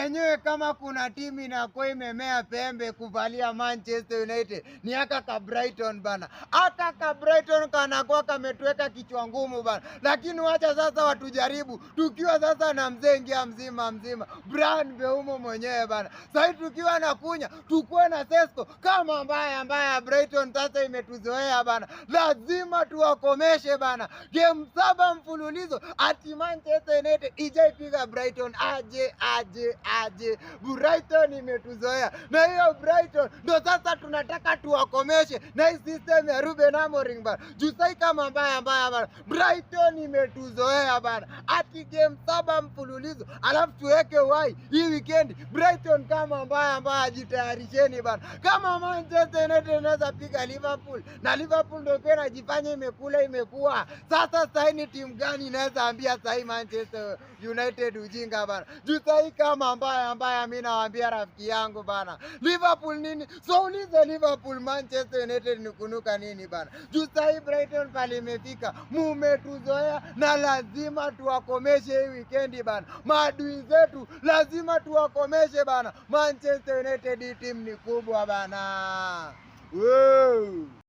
enyewe kama kuna timu inakuwa imemea pembe kuvalia Manchester United ni aka Brighton bana. Aka Brighton kanakuwa kametuweka kichwa ngumu bana. Lakini wacha sasa watujaribu. Tukiwa sasa na mzee ngia mzima Brian Mbeumo mwenyewe bana. Sasa tukiwa na Kunya, tukue na Sesko kama mbaya Brighton sasa imetuzoea bana. Lazima tuwakomeshe bana. Game 7 mfululizo ati Manchester United ijaipiga Brighton. Aje Brighton imetuzoea. Na hiyo Brighton ndo sasa tunataka tuwakomeshe na hii system ya Ruben Amorim bana. Jusai kama mbaya bana. Brighton imetuzoea bana. Ati game 7 mfululizo alafu tuweke wai hii weekend Brighton kama mbaya jitayarisheni bana. Kama Manchester United inaweza piga Liverpool na Liverpool ndio pia jifanya imekuwa. Sasa saini timu gani inaweza ambia sahi Manchester United ujinga bana. Jusai kama mbaya mimi nawaambia rafiki yangu bana. Liverpool nini? So ulize Liverpool Manchester United ni kunuka nini bana. Jusai Brighton pale imefika. Mumetuzoea na lazima tuwakomeshe hii weekend bana. Maadui zetu lazima tuwakomeshe bana. Manchester United team ni kubwa bana. Wow.